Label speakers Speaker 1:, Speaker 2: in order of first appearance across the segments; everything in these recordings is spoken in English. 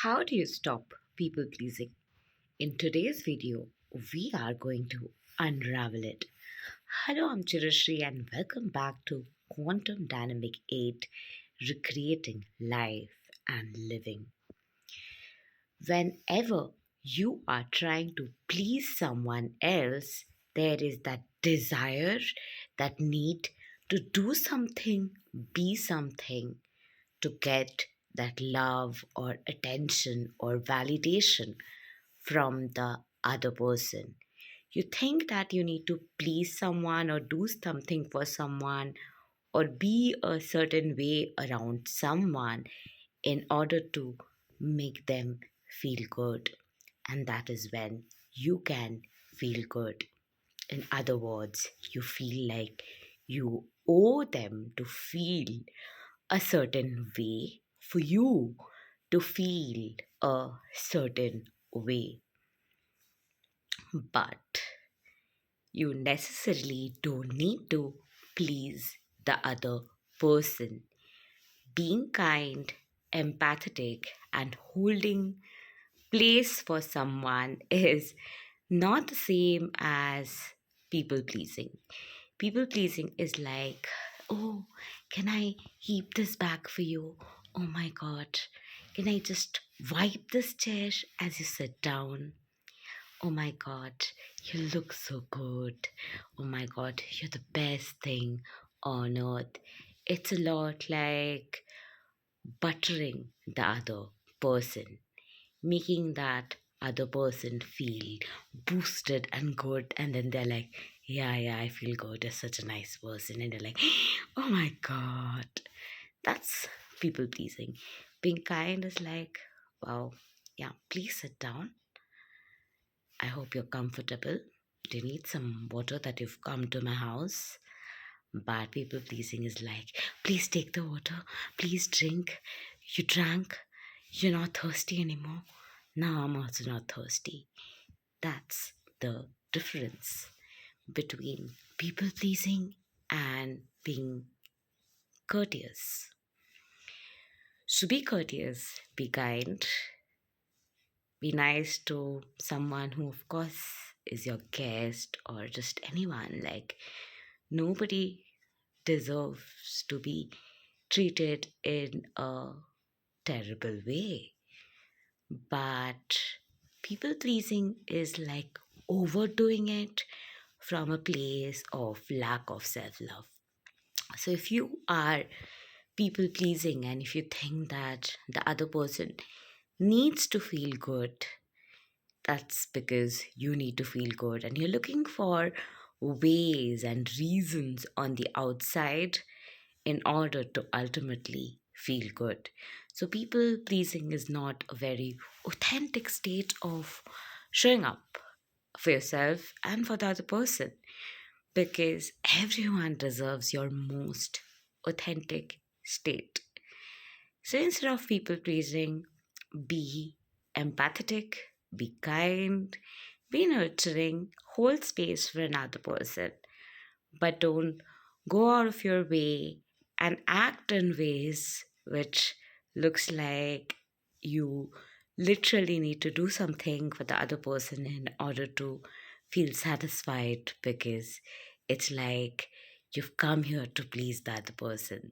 Speaker 1: How do you stop people pleasing? In today's video, we are going to unravel it. Hello, I'm Chirashri and welcome back to Quantum Dynamic 8 Recreating Life and Living. Whenever you are trying to please someone else, there is that desire, that need to do something, be something, to get that love or attention or validation from the other person. You think that you need to please someone or do something for someone or be a certain way around someone in order to make them feel good. And that is when you can feel good. In other words, you feel like you owe them to feel a certain way for you to feel a certain way. But you necessarily don't need to please the other person. Being kind, empathetic, and holding place for someone is not the same as people pleasing. People pleasing is like, oh, can I heap this back for you? Oh my god, can I just wipe this chair as you sit down? Oh my god, you look so good. Oh my god, you're the best thing on earth. It's a lot like buttering the other person, making that other person feel boosted and good, and then they're like, yeah, I feel good, you're such a nice person, and they're like, oh my god. That's people pleasing. Being kind is like, wow, yeah, please sit down. I hope you're comfortable. Do you need some water that you've come to my house? Bad people pleasing is like, please take the water, please drink. You drank, you're not thirsty anymore. Now I'm also not thirsty. That's the difference between people pleasing and being courteous. So be courteous, be kind, be nice to someone who, of course, is your guest or just anyone. Like, nobody deserves to be treated in a terrible way. But people pleasing is like overdoing it from a place of lack of self love. So if you are people pleasing and if you think that the other person needs to feel good, that's because you need to feel good and you're looking for ways and reasons on the outside in order to ultimately feel good. So, people pleasing is not a very authentic state of showing up for yourself and for the other person because everyone deserves your most authentic state. So, instead of people pleasing, be empathetic, be kind, be nurturing, hold space for another person, but don't go out of your way and act in ways which looks like you literally need to do something for the other person in order to feel satisfied because it's like you've come here to please the other person.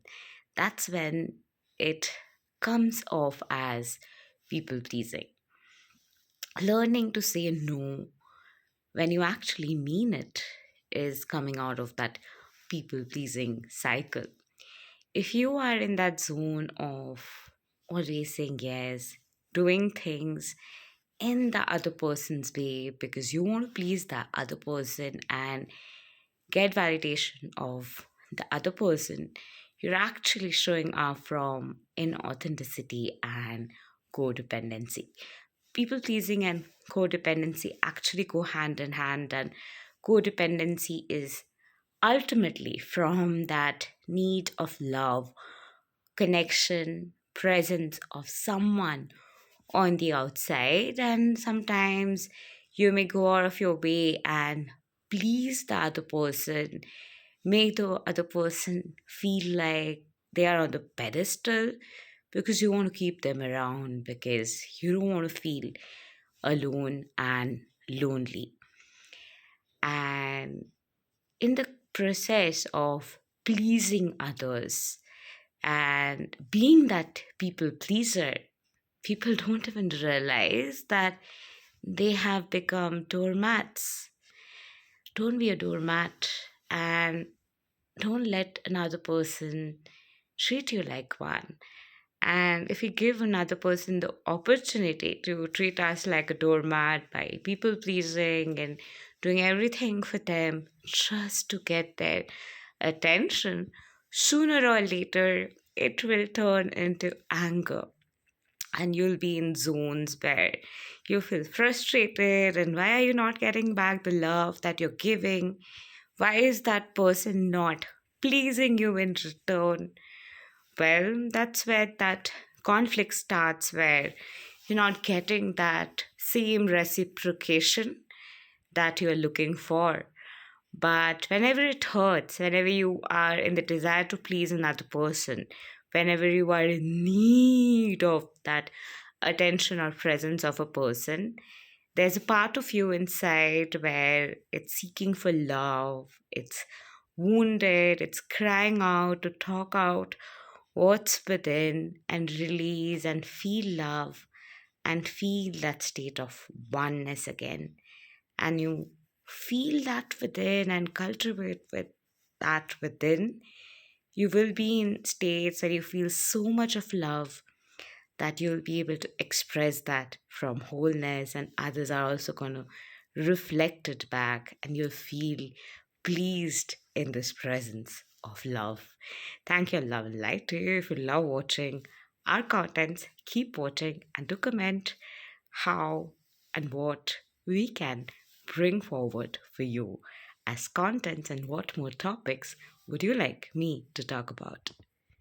Speaker 1: That's when it comes off as people pleasing. Learning to say no when you actually mean it is coming out of that people pleasing cycle. If you are in that zone of always saying yes, doing things in the other person's way because you want to please the other person and get validation of the other person, you're actually showing up from inauthenticity and codependency. People pleasing and codependency actually go hand in hand, and codependency is ultimately from that need of love, connection, presence of someone on the outside. And sometimes you may go out of your way and please the other person, make the other person feel like they are on the pedestal because you want to keep them around, because you don't want to feel alone and lonely. And in the process of pleasing others and being that people pleaser, people don't even realize that they have become doormats. Don't be a doormat, and don't let another person treat you like one. And if we give another person the opportunity to treat us like a doormat by people pleasing and doing everything for them just to get their attention, sooner or later it will turn into anger. And you'll be in zones where you feel frustrated. And why are you not getting back the love that you're giving? Why is that person not pleasing you in return? Well, that's where that conflict starts, where you're not getting that same reciprocation that you're looking for. But whenever it hurts, whenever you are in the desire to please another person, whenever you are in need of that attention or presence of a person, there's a part of you inside where it's seeking for love, it's wounded, it's crying out to talk out what's within and release and feel love and feel that state of oneness again. And you feel that within and cultivate with that within, you will be in states where you feel so much of love that you'll be able to express that from wholeness, and others are also going to reflect it back, and you'll feel pleased in this presence of love. Thank you, love and light to you. If you love watching our contents, keep watching and do comment how and what we can bring forward for you as contents, and what more topics would you like me to talk about.